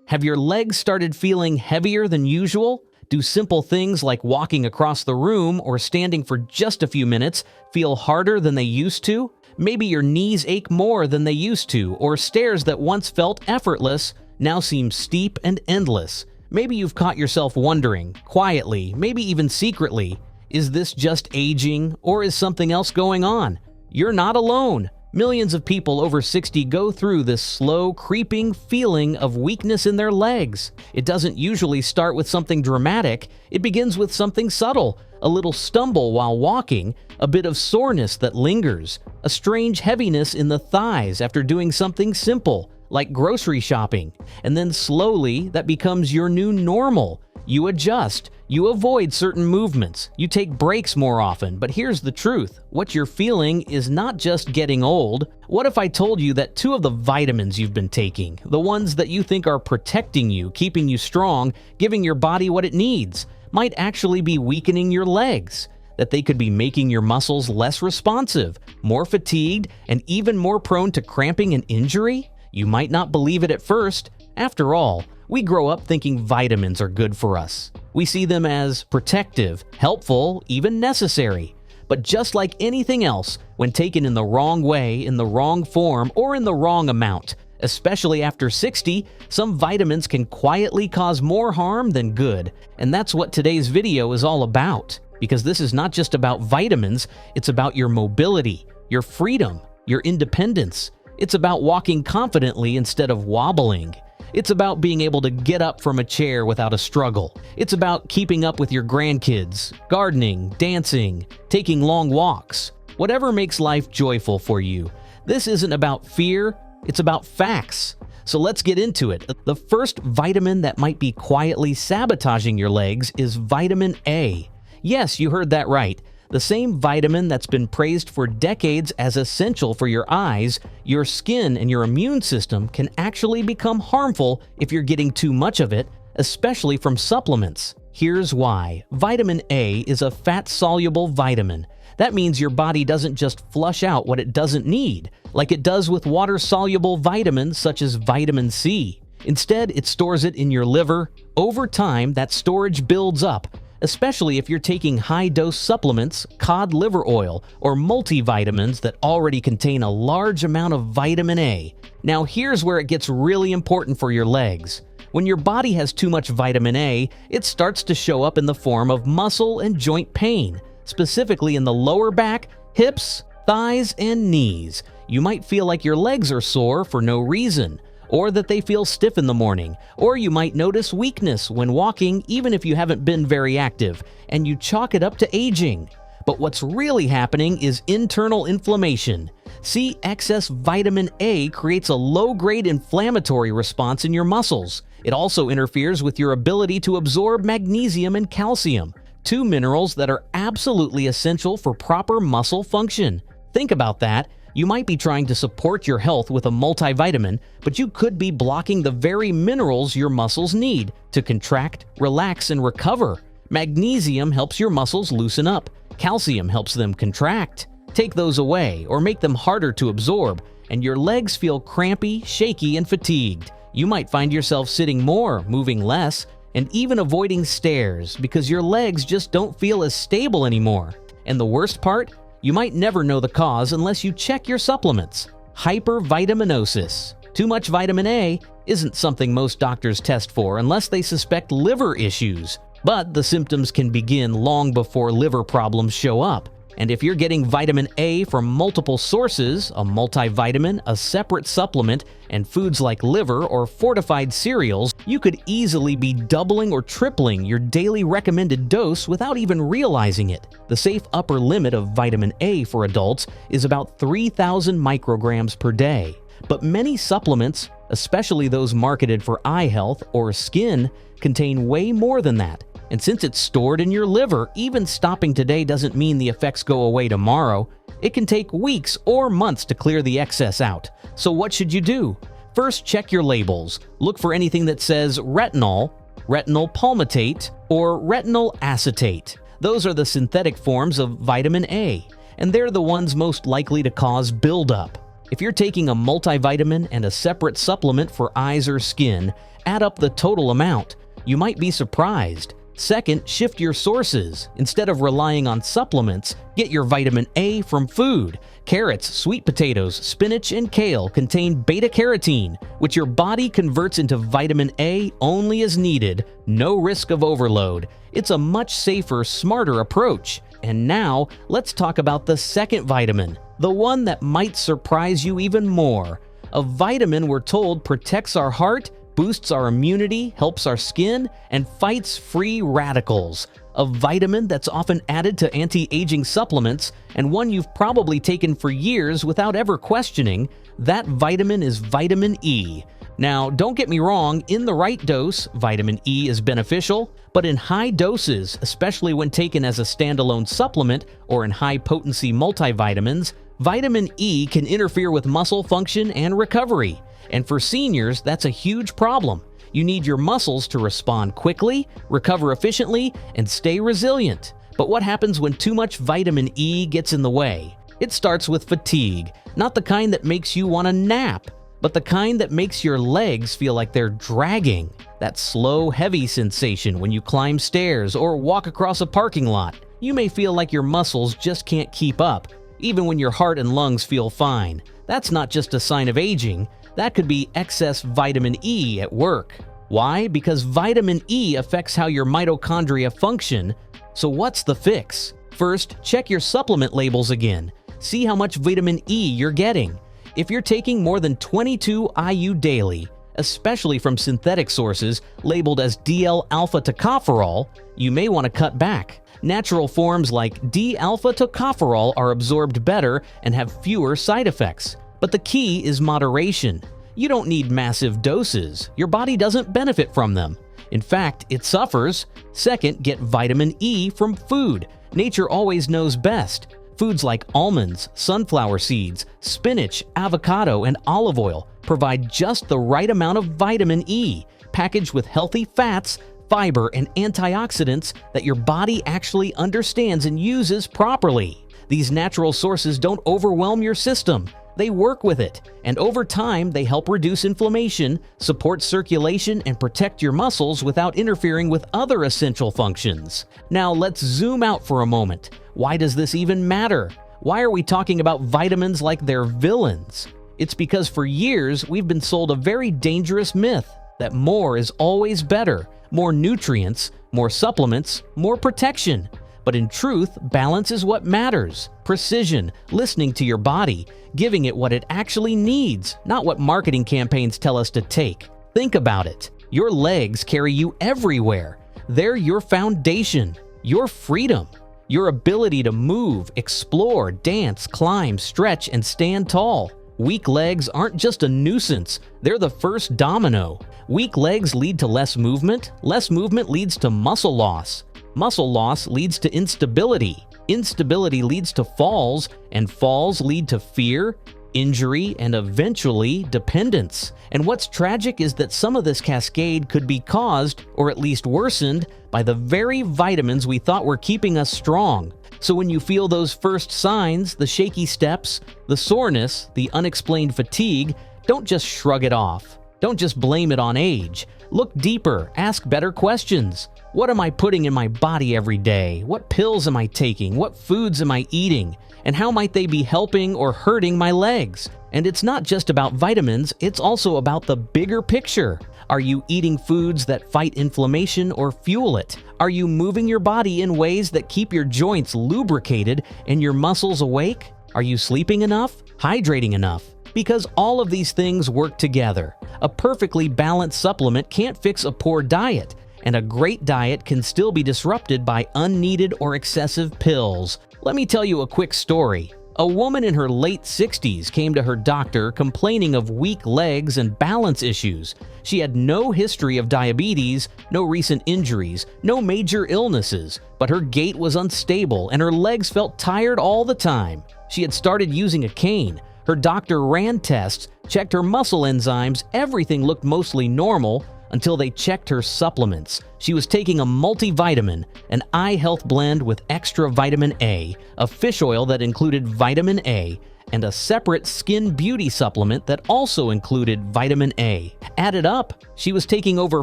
Have your legs started feeling heavier than usual? Do simple things like walking across the room or standing for just a few minutes feel harder than they used to? Maybe your knees ache more than they used to, or stairs that once felt effortless now seem steep and endless. Maybe you've caught yourself wondering, quietly, maybe even secretly, is this just aging or is something else going on? You're not alone. Millions of people over 60 go through this slow, creeping feeling of weakness in their legs. It doesn't usually start with something dramatic. It begins with something subtle, a little stumble while walking, a bit of soreness that lingers, a strange heaviness in the thighs after doing something simple, like grocery shopping. And then slowly, that becomes your new normal. You adjust. You avoid certain movements. You take breaks more often. But here's the truth. What you're feeling is not just getting old. What if I told you that 2 of the vitamins you've been taking, the ones that you think are protecting you, keeping you strong, giving your body what it needs, might actually be weakening your legs? That they could be making your muscles less responsive, more fatigued, and even more prone to cramping and injury? You might not believe it at first. After all, we grow up thinking vitamins are good for us. We see them as protective, helpful, even necessary. But just like anything else, when taken in the wrong way, in the wrong form, or in the wrong amount, especially after 60, some vitamins can quietly cause more harm than good. And that's what today's video is all about. Because this is not just about vitamins, it's about your mobility, your freedom, your independence. It's about walking confidently instead of wobbling. It's about being able to get up from a chair without a struggle. It's about keeping up with your grandkids, gardening, dancing, taking long walks. Whatever makes life joyful for you. This isn't about fear, it's about facts. So let's get into it. The first vitamin that might be quietly sabotaging your legs is vitamin A. Yes, you heard that right. The same vitamin that's been praised for decades as essential for your eyes, your skin, and your immune system can actually become harmful if you're getting too much of it, especially from supplements. Here's why. Vitamin A is a fat-soluble vitamin. That means your body doesn't just flush out what it doesn't need, like it does with water-soluble vitamins such as vitamin C. Instead, it stores it in your liver. Over time, that storage builds up, especially if you're taking high-dose supplements, cod liver oil, or multivitamins that already contain a large amount of vitamin A. Now here's where it gets really important for your legs. When your body has too much vitamin A, it starts to show up in the form of muscle and joint pain, specifically in the lower back, hips, thighs, and knees. You might feel like your legs are sore for no reason, or that they feel stiff in the morning, or you might notice weakness when walking even if you haven't been very active, and you chalk it up to aging. But what's really happening is internal inflammation. See, excess vitamin A creates a low-grade inflammatory response in your muscles. It also interferes with your ability to absorb magnesium and calcium, 2 minerals that are absolutely essential for proper muscle function. Think about that. You might be trying to support your health with a multivitamin, but you could be blocking the very minerals your muscles need to contract, relax, and recover. Magnesium helps your muscles loosen up. Calcium helps them contract. Take those away or make them harder to absorb, and your legs feel crampy, shaky, and fatigued. You might find yourself sitting more, moving less, and even avoiding stairs because your legs just don't feel as stable anymore. And the worst part? You might never know the cause unless you check your supplements. Hypervitaminosis. Too much vitamin A isn't something most doctors test for unless they suspect liver issues. But the symptoms can begin long before liver problems show up. And if you're getting vitamin A from multiple sources, a multivitamin, a separate supplement, and foods like liver or fortified cereals, you could easily be doubling or tripling your daily recommended dose without even realizing it. The safe upper limit of vitamin A for adults is about 3,000 micrograms per day. But many supplements, especially those marketed for eye health or skin, contain way more than that. And since it's stored in your liver, even stopping today doesn't mean the effects go away tomorrow. It can take weeks or months to clear the excess out. So what should you do? First, check your labels. Look for anything that says retinol, retinol palmitate, or retinol acetate. Those are the synthetic forms of vitamin A, and they're the ones most likely to cause buildup. If you're taking a multivitamin and a separate supplement for eyes or skin, add up the total amount. You might be surprised. Second, shift your sources. Instead of relying on supplements, get your vitamin A from food. Carrots, sweet potatoes, spinach, and kale contain beta-carotene, which your body converts into vitamin A only as needed, no risk of overload. It's a much safer, smarter approach. And now, let's talk about the second vitamin, the one that might surprise you even more. A vitamin we're told protects our heart, boosts our immunity, helps our skin, and fights free radicals. A vitamin that's often added to anti-aging supplements, and one you've probably taken for years without ever questioning. That vitamin is vitamin E. Now, don't get me wrong, in the right dose, vitamin E is beneficial, but in high doses, especially when taken as a standalone supplement or in high-potency multivitamins, vitamin E can interfere with muscle function and recovery. And for seniors, that's a huge problem. You need your muscles to respond quickly, recover efficiently, and stay resilient. But what happens when too much vitamin E gets in the way? It starts with fatigue, not the kind that makes you want to nap, but the kind that makes your legs feel like they're dragging. That slow, heavy sensation when you climb stairs or walk across a parking lot. You may feel like your muscles just can't keep up, even when your heart and lungs feel fine. That's not just a sign of aging. That could be excess vitamin E at work. Why? Because vitamin E affects how your mitochondria function. So what's the fix? First, check your supplement labels again. See how much vitamin E you're getting. If you're taking more than 22 IU daily, especially from synthetic sources labeled as DL-alpha tocopherol, you may want to cut back. Natural forms like D-alpha tocopherol are absorbed better and have fewer side effects. But the key is moderation. You don't need massive doses. Your body doesn't benefit from them. In fact, it suffers. Second, get vitamin E from food. Nature always knows best. Foods like almonds, sunflower seeds, spinach, avocado, and olive oil provide just the right amount of vitamin E, packaged with healthy fats, fiber, and antioxidants that your body actually understands and uses properly. These natural sources don't overwhelm your system. They work with it, and over time, they help reduce inflammation, support circulation, and protect your muscles without interfering with other essential functions. Now, let's zoom out for a moment. Why does this even matter? Why are we talking about vitamins like they're villains? It's because for years, we've been sold a very dangerous myth that more is always better. More nutrients, more supplements, more protection. But in truth, balance is what matters. Precision, listening to your body, giving it what it actually needs, not what marketing campaigns tell us to take. Think about it. Your legs carry you everywhere. They're your foundation, your freedom, your ability to move, explore, dance, climb, stretch, and stand tall. Weak legs aren't just a nuisance, they're the first domino. Weak legs lead to less movement leads to muscle loss. Muscle loss leads to instability. Instability leads to falls, and falls lead to fear, injury, and eventually dependence. And what's tragic is that some of this cascade could be caused, or at least worsened, by the very vitamins we thought were keeping us strong. So when you feel those first signs, the shaky steps, the soreness, the unexplained fatigue, don't just shrug it off. Don't just blame it on age. Look deeper, ask better questions. What am I putting in my body every day? What pills am I taking? What foods am I eating? And how might they be helping or hurting my legs? And it's not just about vitamins, it's also about the bigger picture. Are you eating foods that fight inflammation or fuel it? Are you moving your body in ways that keep your joints lubricated and your muscles awake? Are you sleeping enough? Hydrating enough? Because all of these things work together. A perfectly balanced supplement can't fix a poor diet, and a great diet can still be disrupted by unneeded or excessive pills. Let me tell you a quick story. A woman in her late 60s came to her doctor complaining of weak legs and balance issues. She had no history of diabetes, no recent injuries, no major illnesses, but her gait was unstable and her legs felt tired all the time. She had started using a cane. Her doctor ran tests, checked her muscle enzymes, everything looked mostly normal until they checked her supplements. She was taking a multivitamin, an eye health blend with extra vitamin A, a fish oil that included vitamin A, and a separate skin beauty supplement that also included vitamin A. Added up, she was taking over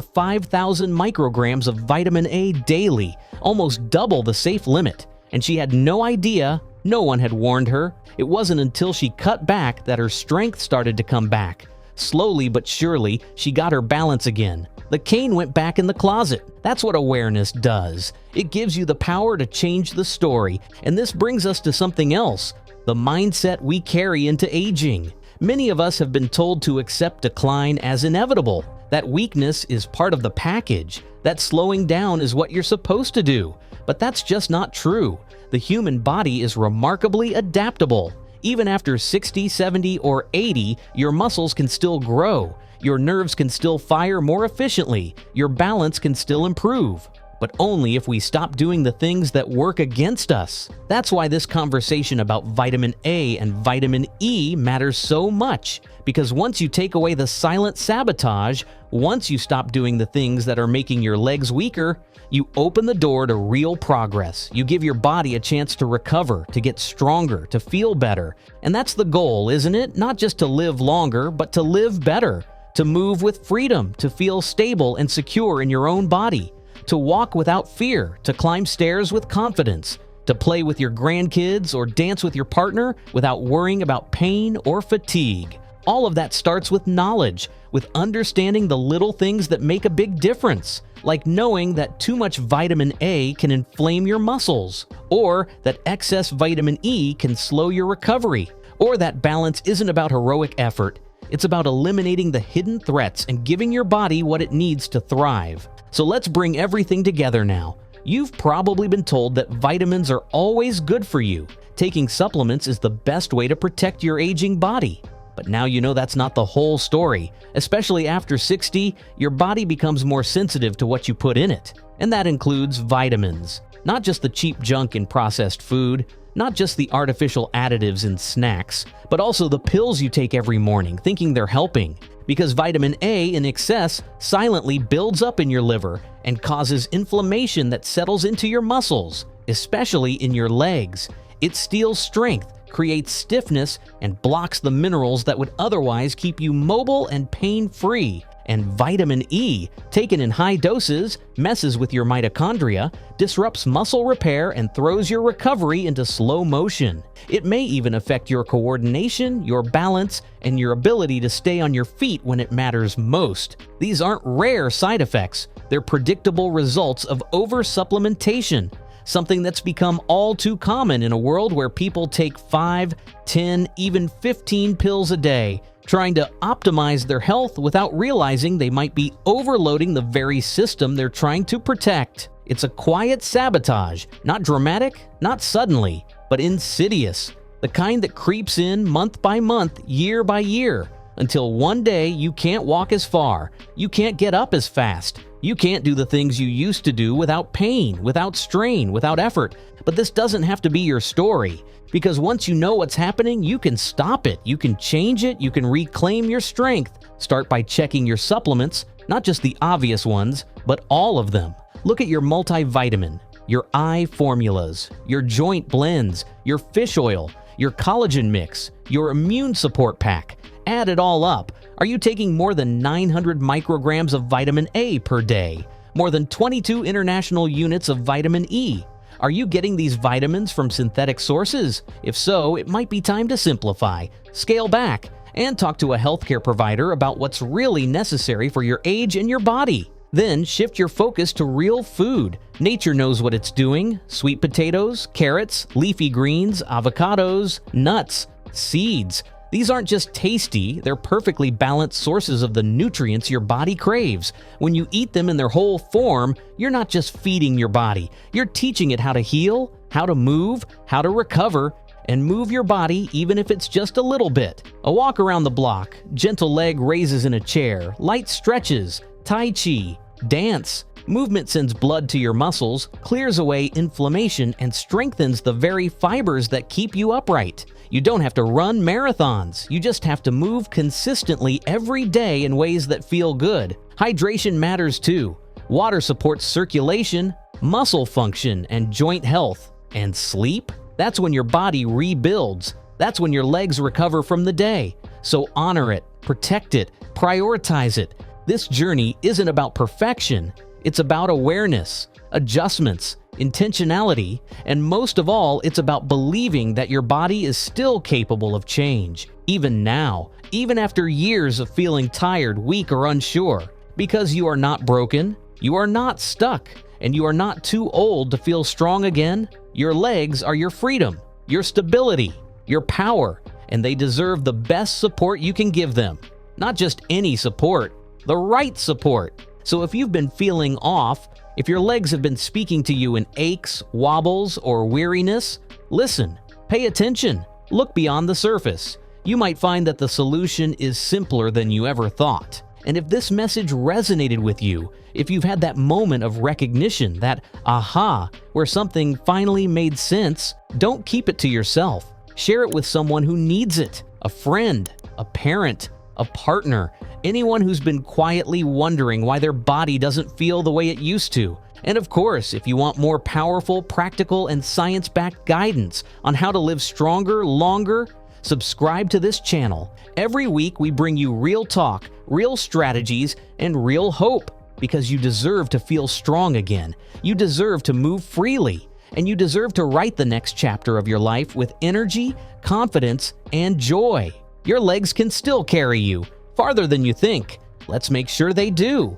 5,000 micrograms of vitamin A daily, almost double the safe limit. And she had no idea, no one had warned her. It wasn't until she cut back that her strength started to come back. Slowly but surely, she got her balance again. The cane went back in the closet. That's what awareness does. It gives you the power to change the story. And this brings us to something else, the mindset we carry into aging. Many of us have been told to accept decline as inevitable, that weakness is part of the package, that slowing down is what you're supposed to do. But that's just not true. The human body is remarkably adaptable. Even after 60, 70, or 80, your muscles can still grow. Your nerves can still fire more efficiently. Your balance can still improve. But only if we stop doing the things that work against us. That's why this conversation about vitamin A and vitamin E matters so much. Because once you take away the silent sabotage, once you stop doing the things that are making your legs weaker, you open the door to real progress. You give your body a chance to recover, to get stronger, to feel better. And that's the goal, isn't it? Not just to live longer, but to live better. To move with freedom, to feel stable and secure in your own body. To walk without fear, to climb stairs with confidence. To play with your grandkids or dance with your partner without worrying about pain or fatigue. All of that starts with knowledge, with understanding the little things that make a big difference, like knowing that too much vitamin A can inflame your muscles, or that excess vitamin E can slow your recovery, or that balance isn't about heroic effort. It's about eliminating the hidden threats and giving your body what it needs to thrive. So let's bring everything together now. You've probably been told that vitamins are always good for you. Taking supplements is the best way to protect your aging body. But now you know that's not the whole story. Especially after 60, your body becomes more sensitive to what you put in it. And that includes vitamins. Not just the cheap junk in processed food, not just the artificial additives in snacks, but also the pills you take every morning thinking they're helping. Because vitamin A in excess silently builds up in your liver and causes inflammation that settles into your muscles, especially in your legs. It steals strength, creates stiffness, and blocks the minerals that would otherwise keep you mobile and pain-free. And vitamin E, taken in high doses, messes with your mitochondria, disrupts muscle repair, and throws your recovery into slow motion. It may even affect your coordination, your balance, and your ability to stay on your feet when it matters most. These aren't rare side effects. They're predictable results of over-supplementation, something that's become all too common in a world where people take 5, 10, even 15 pills a day, trying to optimize their health without realizing they might be overloading the very system they're trying to protect. It's a quiet sabotage, not dramatic, not suddenly, but insidious. The kind that creeps in month by month, year by year, until one day you can't walk as far, you can't get up as fast, you can't do the things you used to do without pain, without strain, without effort. But this doesn't have to be your story. Because once you know what's happening, you can stop it, you can change it, you can reclaim your strength. Start by checking your supplements, not just the obvious ones, but all of them. Look at your multivitamin, your eye formulas, your joint blends, your fish oil, your collagen mix, your immune support pack. Add it all up. Are you taking more than 900 micrograms of vitamin A per day? More than 22 international units of vitamin E? Are you getting these vitamins from synthetic sources? If so, it might be time to simplify, scale back, and talk to a healthcare provider about what's really necessary for your age and your body. Then shift your focus to real food. Nature knows what it's doing. Sweet potatoes, carrots, leafy greens, avocados, nuts, seeds. These aren't just tasty, they're perfectly balanced sources of the nutrients your body craves. When you eat them in their whole form, you're not just feeding your body, you're teaching it how to heal, how to move, how to recover, and move your body even if it's just a little bit. A walk around the block, gentle leg raises in a chair, light stretches, tai chi, dance. Movement sends blood to your muscles, clears away inflammation, and strengthens the very fibers that keep you upright. You don't have to run marathons. You just have to move consistently every day in ways that feel good. Hydration matters too. Water supports circulation, muscle function, and joint health. And sleep? That's when your body rebuilds. That's when your legs recover from the day. So honor it, protect it, prioritize it. This journey isn't about perfection. It's about awareness, adjustments, intentionality, and most of all, it's about believing that your body is still capable of change, even now, even after years of feeling tired, weak, or unsure. Because you are not broken, you are not stuck, and you are not too old to feel strong again. Your legs are your freedom, your stability, your power, and they deserve the best support you can give them. Not just any support, the right support. So if you've been feeling off, if your legs have been speaking to you in aches, wobbles, or weariness, listen, pay attention, look beyond the surface. You might find that the solution is simpler than you ever thought. And if this message resonated with you, if you've had that moment of recognition, that aha, where something finally made sense, don't keep it to yourself. Share it with someone who needs it, a friend, a parent, a partner, anyone who's been quietly wondering why their body doesn't feel the way it used to. And of course, if you want more powerful, practical, and science-backed guidance on how to live stronger, longer, subscribe to this channel. Every week, we bring you real talk, real strategies, and real hope, because you deserve to feel strong again. You deserve to move freely, and you deserve to write the next chapter of your life with energy, confidence, and joy. Your legs can still carry you farther than you think. Let's make sure they do.